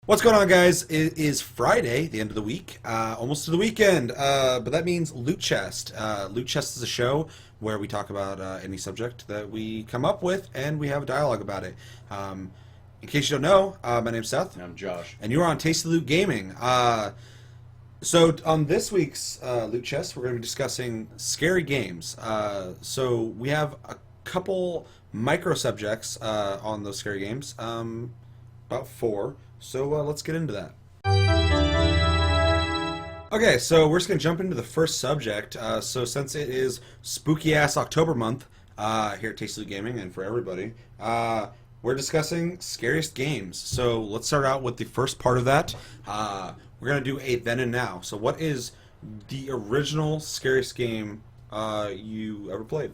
What's going on, guys? It is Friday, the end of the week, almost to the weekend, but that means Loot Chest. Loot Chest is a show where we talk about any subject that we come up with, and we have a dialogue about it. In case you don't know, my name's Seth. And I'm Josh. And you're on Tasty Loot Gaming. So on this week's Loot Chest, we're going to be discussing scary games. So we have a couple micro subjects on those scary games, about four. So let's get into that. Okay, so we're just going to jump into the first subject. So since it is spooky-ass October month here at Tasty Loot Gaming and for everybody, we're discussing scariest games. So let's start out with the first part of that. We're going to do a then and now. So what is the original scariest game you ever played?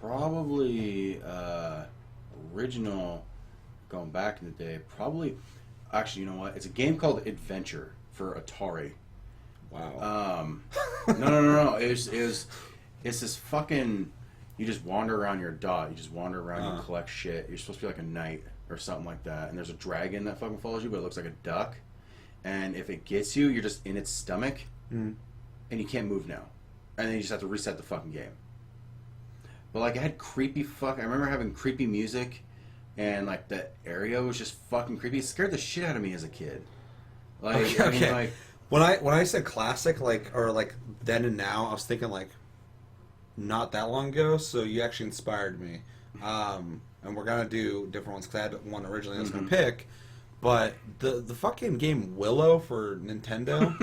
Probably original, going back in the day, probably, actually, you know what? It's a game called Adventure for Atari. Wow. No. It's this fucking, you just wander around your dot. You just wander around, you collect shit. You're supposed to be like a knight or something like that. And there's a dragon that fucking follows you, but it looks like a duck. And if it gets you, you're just in its stomach. And you can't move now. And then you just have to reset the fucking game. But like, it had creepy I remember having creepy music. And like, the area was just fucking creepy. It scared the shit out of me as a kid. Like, Okay. I mean, like, when I said classic, like then and now, I was thinking like not that long ago. So you actually inspired me. And we're gonna do different ones because I had one originally I was gonna pick. But the fucking game Willow for Nintendo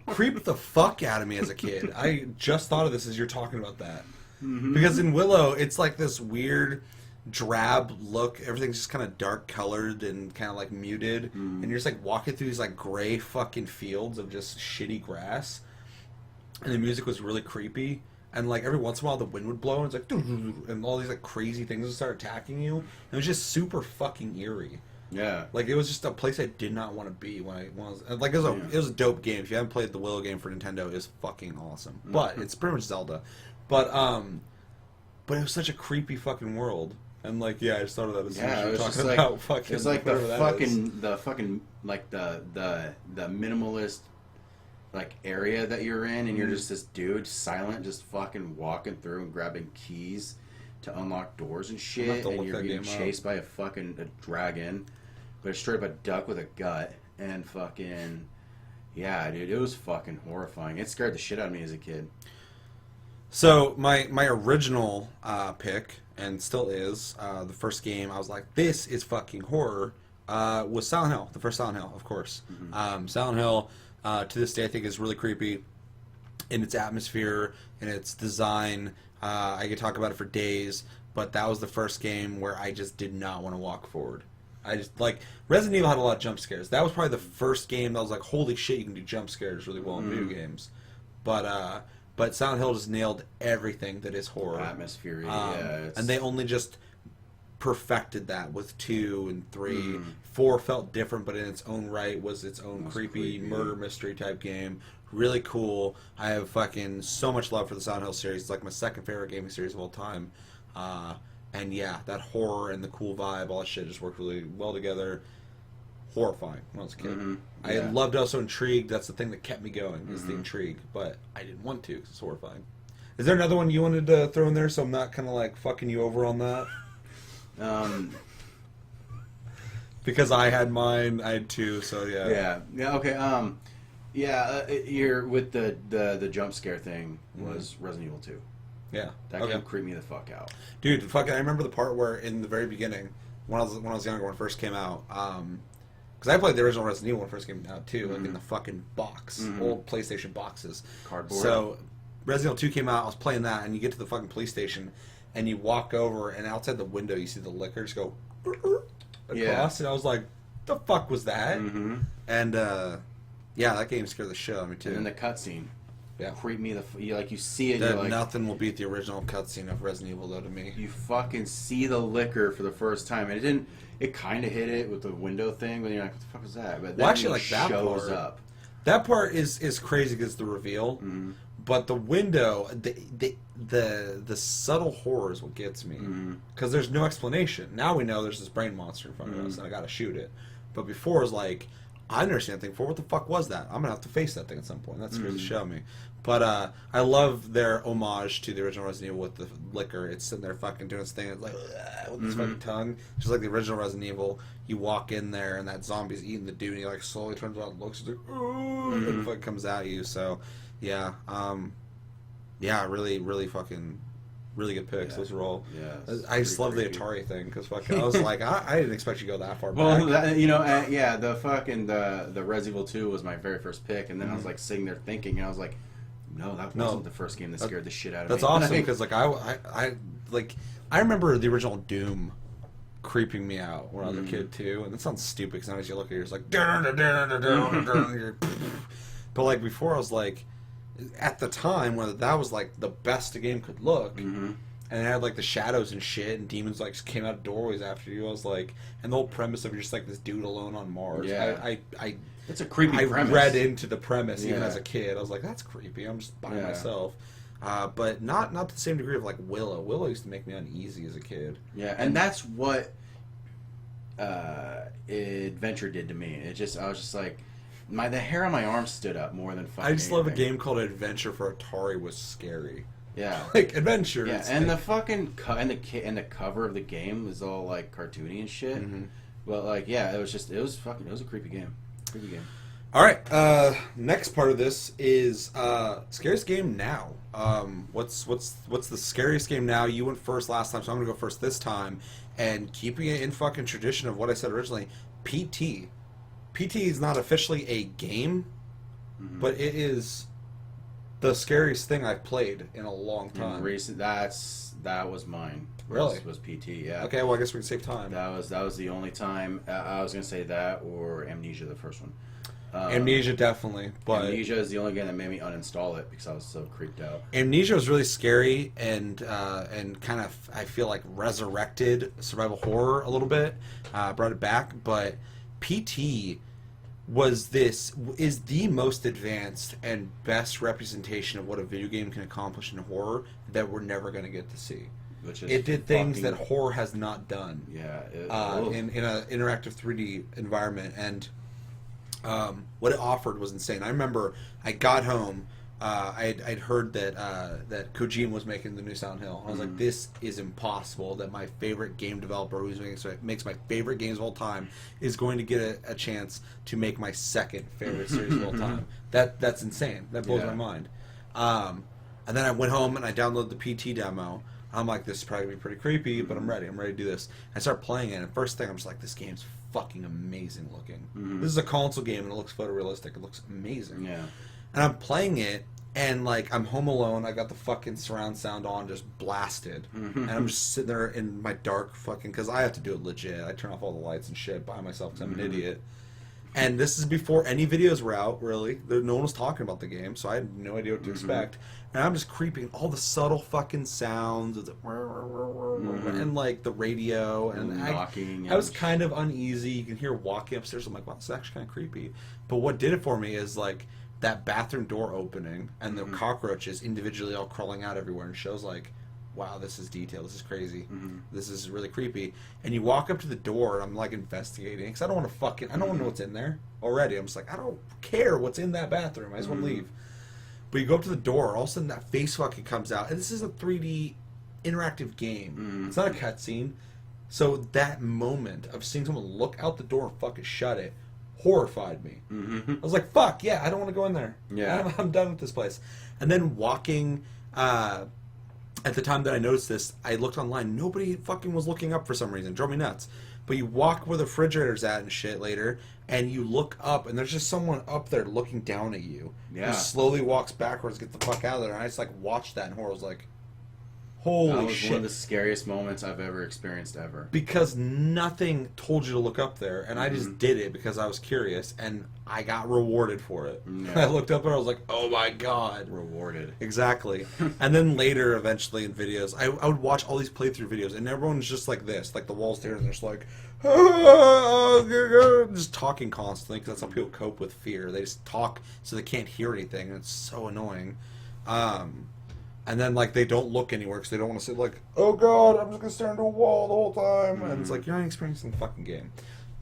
creeped the fuck out of me as a kid. I just thought of this as you're talking about that. Because in Willow, it's like this weird drab look. Everything's just kind of dark colored and kind of like muted. And you're just like walking through these like gray fucking fields of just shitty grass. And the music was really creepy. And like every once in a while the wind would blow and it's like and all these like crazy things would start attacking you. And it was just super fucking eerie. yeah. Like it was just a place I did not want to be when I was like it was a dope game. If you haven't played the Willow game for Nintendo, it's fucking awesome. But it's pretty much Zelda. But it was such a creepy fucking world. And like I just thought of that as soon as you were talking about fucking. It's like the fucking like the minimalist like area that you're in, and you're just this dude, silent, just fucking walking through and grabbing keys to unlock doors and shit, and you're being chased by a dragon, but it's straight up a duck with a gut, and fucking yeah, dude, it was fucking horrifying. It scared the shit out of me as a kid. So my original pick, and still is, the first game I was like, this is fucking horror, was Silent Hill. The first Silent Hill, of course. Silent Hill, to this day, I think is really creepy in its atmosphere, in its design. I could talk about it for days, but that was the first game where I just did not want to walk forward. I just, like, Resident Evil had a lot of jump scares. That was probably the first game that was like, holy shit, you can do jump scares really well in video games. But Silent Hill just nailed everything that is horror. Atmosphere, and they only just perfected that with 2 and 3. 4 felt different, but in its own right was its own creepy murder mystery type game. Really cool. I have fucking so much love for the Silent Hill series. It's like my second favorite gaming series of all time. And yeah, that horror and the cool vibe, all that shit just worked really well together. Horrifying when I was a kid. I loved also Intrigue. That's the thing that kept me going, is the intrigue. But I didn't want to because it's horrifying. Is there another one you wanted to throw in there so I'm not kind of like fucking you over on that? Because I had mine, I had 2, so yeah. Yeah, okay, you're with the jump scare thing was Resident Evil 2. Yeah. That game creeped me the fuck out. Dude, fucking, I remember the part where in the very beginning, when I was younger, when it first came out, because I played the original Resident Evil when it first came out too, like in the fucking box, old PlayStation boxes. Cardboard. So Resident Evil 2 came out, I was playing that, and you get to the fucking police station, and you walk over, and outside the window you see the liquor just go across, and I was like, the fuck was that? And yeah, that game scared the shit out of me too. And then the cutscene. Yeah. Creep me you see it. That you're like, nothing will beat the original cutscene of Resident Evil though to me. You fucking see the liquor for the first time, and it kind of hit it with the window thing, but you're like, what the fuck was that? But then Well, actually, like that shows part, up. That part is crazy because the reveal. But the window, the subtle horror is what gets me, because there's no explanation. Now we know there's this brain monster in front of us, and I gotta shoot it. But before it was like, I never seen that thing before. What the fuck was that? I'm gonna have to face that thing at some point. That's supposed to show me. But I love their homage to the original Resident Evil with the liquor. It's sitting there fucking doing its thing. It's like with its fucking tongue, just like the original Resident Evil. You walk in there and that zombie's eating the dude, and he like slowly turns around, and looks, and and fucking comes at you. So yeah, really, really fucking. Really good picks. Those are all. Yeah, I just love the Atari thing because fucking. I was like, I didn't expect you to go that far back. Well, the fucking the Resident Evil 2 was my very first pick, and then I was like sitting there thinking, and I was like, no, that wasn't the first game that scared the shit out of me. That's awesome because like I remember the original Doom creeping me out when I was a kid too, and that sounds stupid because nowadays you look at it, it's like, but like before I was like. At the time, when that was like the best a game could look, and it had like the shadows and shit, and demons like came out of doorways after you. I was like, and the whole premise of you're just like this dude alone on Mars. Yeah, I it's a creepy premise. I read into the premise even as a kid. I was like, that's creepy. I'm just by myself. But not to the same degree of like Willow. Willow used to make me uneasy as a kid. Yeah, and that's what Adventure did to me. I was just like. The hair on my arm stood up more than fucking. I just love a anything. game called Adventure for Atari was scary. Yeah, like Adventure. Yeah, and the fucking the cover of the game was all like cartoony and shit. But like, yeah, it was a creepy game. Creepy game. All right, next part of this is scariest game now. What's the scariest game now? You went first last time, so I'm gonna go first this time. And keeping it in fucking tradition of what I said originally, PT. PT is not officially a game, but it is the scariest thing I've played in a long time. That was mine. Really? Was PT? Yeah. Okay, well I guess we can save time. That was the only time. I was gonna say that or Amnesia, the first one. Amnesia definitely, but Amnesia is the only game that made me uninstall it because I was so creeped out. Amnesia was really scary and kind of I feel like resurrected survival horror a little bit, brought it back, but. PT is the most advanced and best representation of what a video game can accomplish in horror that we're never going to get to see. It did things that horror has not done. Yeah. In an interactive 3D environment, and what it offered was insane. I remember I got home. I'd heard that Kojima was making the new Silent Hill. I was like, this is impossible that my favorite game developer who makes my favorite games of all time is going to get a chance to make my second favorite series of all time. That's insane. That blows my mind. And then I went home and I downloaded the PT demo. I'm like, this is probably going to be pretty creepy, but I'm ready. I'm ready to do this. I start playing it, and first thing I'm just like, this game's fucking amazing looking. This is a console game, and it looks photorealistic. It looks amazing. Yeah. And I'm playing it, and like I'm home alone. I got the fucking surround sound on, just blasted, and I'm just sitting there in my dark fucking because I have to do it legit. I turn off all the lights and shit by myself because I'm an idiot. And this is before any videos were out. Really, no one was talking about the game, so I had no idea what to expect. And I'm just creeping all the subtle fucking sounds of the and like the radio and knocking. I was kind of uneasy. You can hear walking upstairs. I'm like, wow, this is actually kind of creepy. But what did it for me is like. That bathroom door opening and the cockroaches individually all crawling out everywhere and shows like, wow, this is detail. This is crazy. This is really creepy. And you walk up to the door and I'm like investigating because I don't want to I don't want to know what's in there already. I'm just like, I don't care what's in that bathroom. I just want to leave. But you go up to the door, all of a sudden that face fucking comes out. And this is a 3D interactive game. It's not a cutscene. So that moment of seeing someone look out the door and fucking shut it horrified me. I was like, fuck, yeah, I don't want to go in there. Yeah. I'm done with this place. And then walking, at the time that I noticed this, I looked online. Nobody fucking was looking up for some reason. It drove me nuts. But you walk where the refrigerator's at and shit later, and you look up, and there's just someone up there looking down at you. Yeah. Who slowly walks backwards, get the fuck out of there. And I just, like, watched that in horror. I was like, holy that was shit. one of the scariest moments I've ever experienced ever. Because nothing told you to look up there, and I just did it because I was curious, and I got rewarded for it. Yeah. I looked up and I was like, oh my god. Rewarded. Exactly. And then later, eventually, in videos, I would watch all these playthrough videos, and everyone's just like this. Like, the walls there, and they're just like, just talking constantly, because that's how people cope with fear. They just talk so they can't hear anything, and it's so annoying. And then like they don't look anywhere because they don't want to sit like, oh god, I'm just gonna stare into a wall the whole time, and it's like you're not experiencing the fucking game.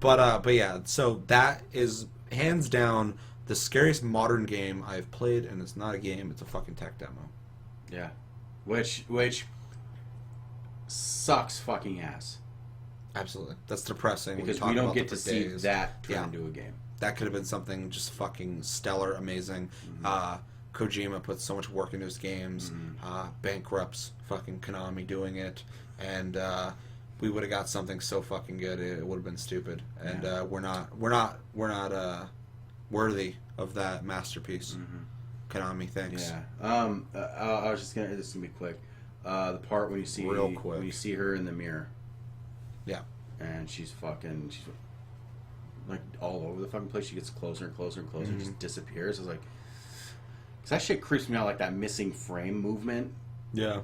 But yeah, so that is hands down the scariest modern game I've played, and it's not a game; it's a fucking tech demo. Yeah, which sucks fucking ass. Absolutely, that's depressing because we don't get to see that turn into a game. That could have been something just fucking stellar, amazing. Kojima puts so much work into his games, bankrupts fucking Konami doing it, and we would have got something so fucking good it would have been stupid. And we're not worthy of that masterpiece. Konami, thanks. Yeah. I was just gonna. This is gonna be quick. The part when you see when you see her in the mirror. Yeah. And she's like all over the fucking place. She gets closer and closer and closer, and just disappears. I was like. Cause that shit creeps me out, like that missing frame movement,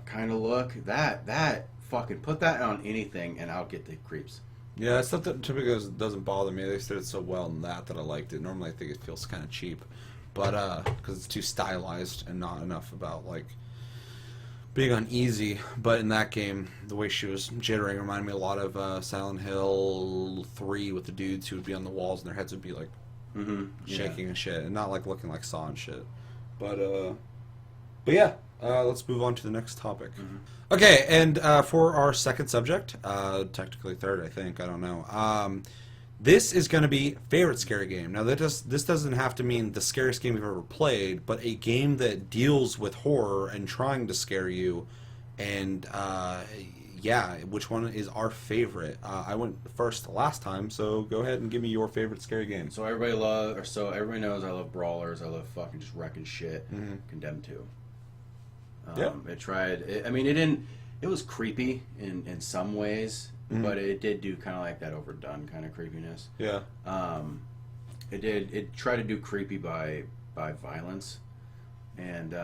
kind of look. That fucking put that on anything, and I'll get the creeps. Yeah, it's stuff that typically doesn't bother me. They did it so well in that I liked it. Normally, I think it feels kind of cheap, but because it's too stylized and not enough about like being uneasy. But in that game, the way she was jittering reminded me a lot of Silent Hill 3 with the dudes who would be on the walls and their heads would be like shaking and shit, and not like looking like Saw and shit. But yeah, let's move on to the next topic. Okay, and for our second subject, technically third, I think, I don't know. This is going to be favorite scary game. Now, this doesn't have to mean the scariest game you've ever played, but a game that deals with horror and trying to scare you. And yeah, which one is our favorite? I went first last time, so go ahead and give me your favorite scary game. So everybody knows I love brawlers. I love fucking just wrecking shit. Condemned 2. It was creepy in some ways, but it did do kind of like that overdone kind of creepiness. Yeah. It tried to do creepy by violence, and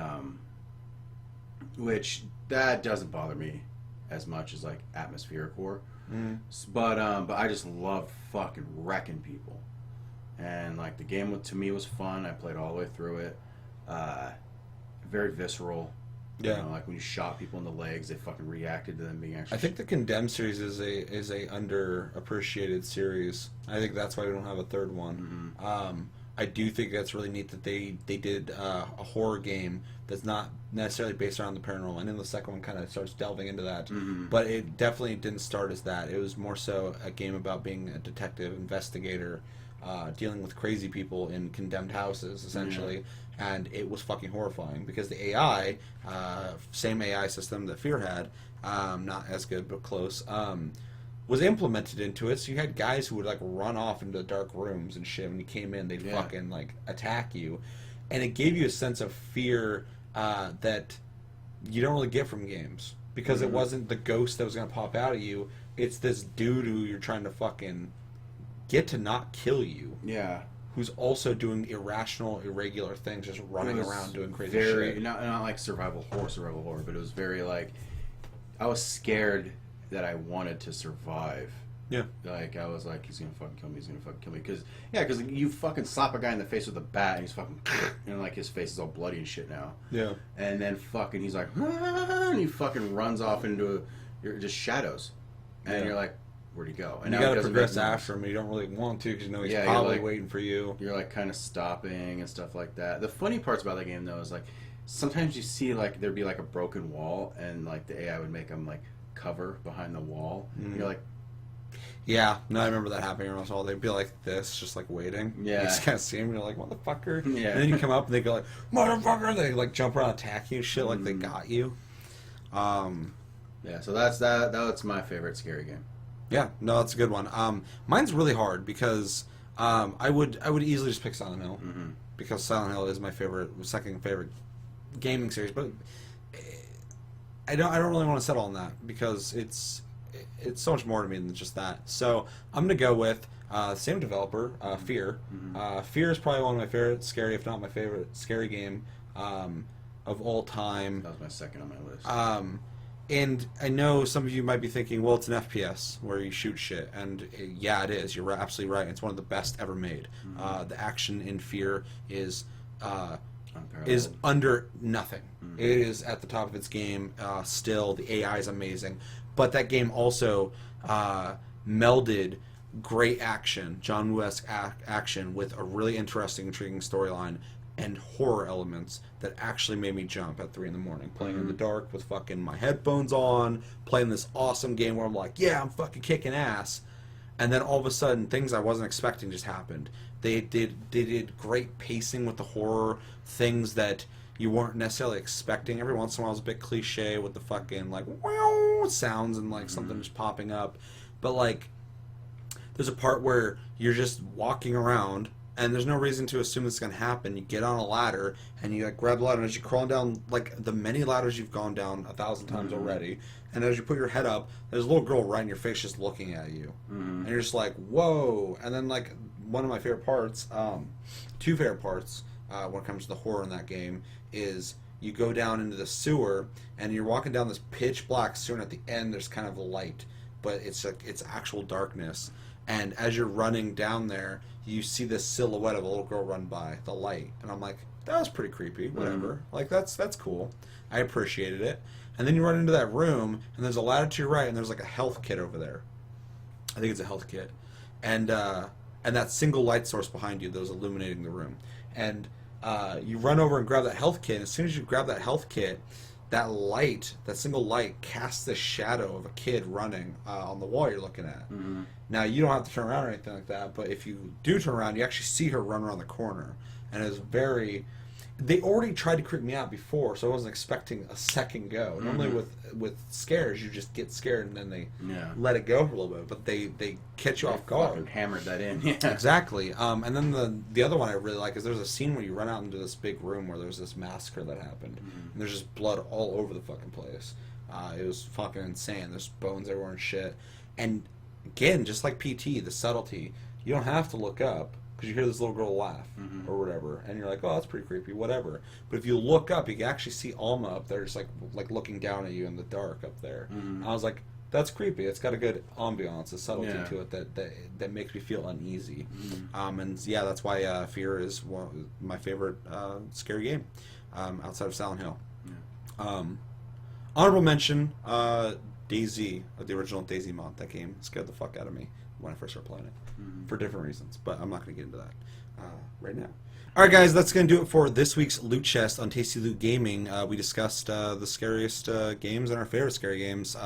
which that doesn't bother me as much as like atmospheric horror. But I just love fucking wrecking people, and like the game to me was fun. I played all the way through it. Very visceral. Yeah, you know, like when you shot people in the legs, they fucking reacted to them being actually. I think the Condemned series is a underappreciated series. I think that's why we don't have a third one. I do think that's really neat that they did a horror game that's not necessarily based around the paranormal. And then the second one kind of starts delving into that. But it definitely didn't start as that. It was more so a game about being a detective, investigator, dealing with crazy people in condemned houses, essentially. And it was fucking horrifying because the AI, same AI system that f.e.a.r. had, not as good but close, was implemented into it. So you had guys who would like run off into the dark rooms and shit. When you came in, they'd fucking like attack you, and it gave you a sense of fear that you don't really get from games because it wasn't the ghost that was gonna pop out at you. It's this dude who you're trying to fucking get to not kill you. Yeah. Who's also doing irrational, irregular things, just running around doing crazy shit. Not like survival horror, but it was very like I was scared that I wanted to survive. Yeah. Like I was like, he's gonna fucking kill me. Because you fucking slap a guy in the face with a bat and he's fucking and like his face is all bloody and shit now. Yeah. And then fucking he's like, and he fucking runs off into just shadows, and you're like, where'd he go? And you gotta progress after him. You don't really want to because you know he's probably waiting for you. You're like kind of stopping and stuff like that. The funny parts about that game though is like sometimes you see like there'd be like a broken wall and like the AI would make them like cover behind the wall. You're like, yeah, no, I remember that happening almost all. They'd be like this, just like waiting. Yeah, you just kind of see them. You're like, motherfucker. Yeah, and then you come up and they go like, motherfucker. They like jump around, attack you, shit, like they got you. Yeah, so that's my favorite scary game. Yeah, no, that's a good one. Mine's really hard because I would easily just pick Silent Hill because Silent Hill is my second favorite gaming series, but I don't really want to settle on that because it's so much more to me than just that. So I'm gonna go with same developer, f.e.a.r. f.e.a.r. is probably one of my favorite scary, if not my favorite scary game of all time. That was my second on my list. And I know some of you might be thinking, well, it's an FPS where you shoot shit, and yeah, it is. You're absolutely right. It's one of the best ever made. The action in f.e.a.r. is is under nothing. It is at the top of its game still. The AI is amazing. But that game also melded great action, John Woo-esque action, with a really interesting, intriguing storyline and horror elements that actually made me jump at 3 in the morning, playing in the dark with fucking my headphones on, playing this awesome game where I'm like, yeah, I'm fucking kicking ass. And then all of a sudden, things I wasn't expecting just happened. They did great pacing with the horror, things that you weren't necessarily expecting. Every once in a while, it was a bit cliche with the fucking like wow sounds and like something just popping up. But like, there's a part where you're just walking around and there's no reason to assume this is gonna happen. You get on a ladder and you like grab the ladder, and as you crawl down like the many ladders you've gone down 1,000 times already, and as you put your head up, there's a little girl right in your face just looking at you, and you're just like, whoa. And then like one of my favorite parts, two favorite parts when it comes to the horror in that game is you go down into the sewer and you're walking down this pitch black sewer, and at the end there's kind of a light, but it's actual darkness. And as you're running down there, you see this silhouette of a little girl run by the light, and I'm like, that was pretty creepy. Whatever, like that's cool. I appreciated it. And then you run into that room, and there's a ladder to your right, and there's like a health kit over there. I think it's a health kit, and that single light source behind you that was illuminating the room. And you run over and grab that health kit. And as soon as you grab that health kit, that light, that single light, casts this shadow of a kid running on the wall you're looking at. Now, you don't have to turn around or anything like that, but if you do turn around, you actually see her run around the corner. And it's very... They already tried to creep me out before, so I wasn't expecting a second go. Normally with scares, you just get scared and then they let it go for a little bit, but they catch you off guard. Hammered that in, yeah. Exactly. And then the other one I really like is there's a scene where you run out into this big room where there's this massacre that happened, and there's just blood all over the fucking place. It was fucking insane. There's bones everywhere and shit. And again, just like PT, the subtlety, you don't have to look up, because you hear this little girl laugh or whatever, and you're like, oh, that's pretty creepy, whatever. But if you look up, you can actually see Alma up there, just like looking down at you in the dark up there. And I was like, that's creepy. It's got a good ambiance, a subtlety to it that makes me feel uneasy. And yeah, that's why f.e.a.r. is my favorite scary game outside of Silent Hill. Honorable mention, DayZ, the original DayZ mod. That game scared the fuck out of me when I first started playing it, for different reasons, but I'm not going to get into that right now. Alright guys, that's going to do it for this week's Loot Chest on Tasty Loot Gaming. We discussed the scariest games and our favorite scary games.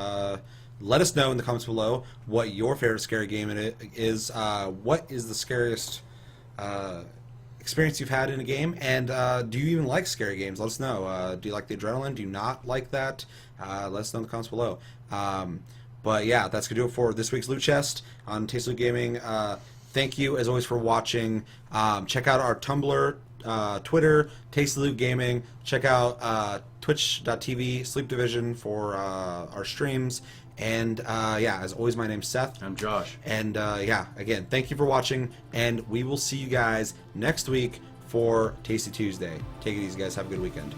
Let us know in the comments below what your favorite scary game is. What is the scariest experience you've had in a game, and do you even like scary games? Let us know. Do you like the adrenaline? Do you not like that? Let us know in the comments below. But yeah, that's going to do it for this week's Loot Chest on Tasty Loot Gaming. Thank you, as always, for watching. Check out our Tumblr, Twitter, Tasty Loot Gaming. Check out twitch.tv, Sleep Division for our streams. And yeah, as always, my name's Seth. I'm Josh. And yeah, again, thank you for watching, and we will see you guys next week for Tasty Tuesday. Take it easy, guys. Have a good weekend.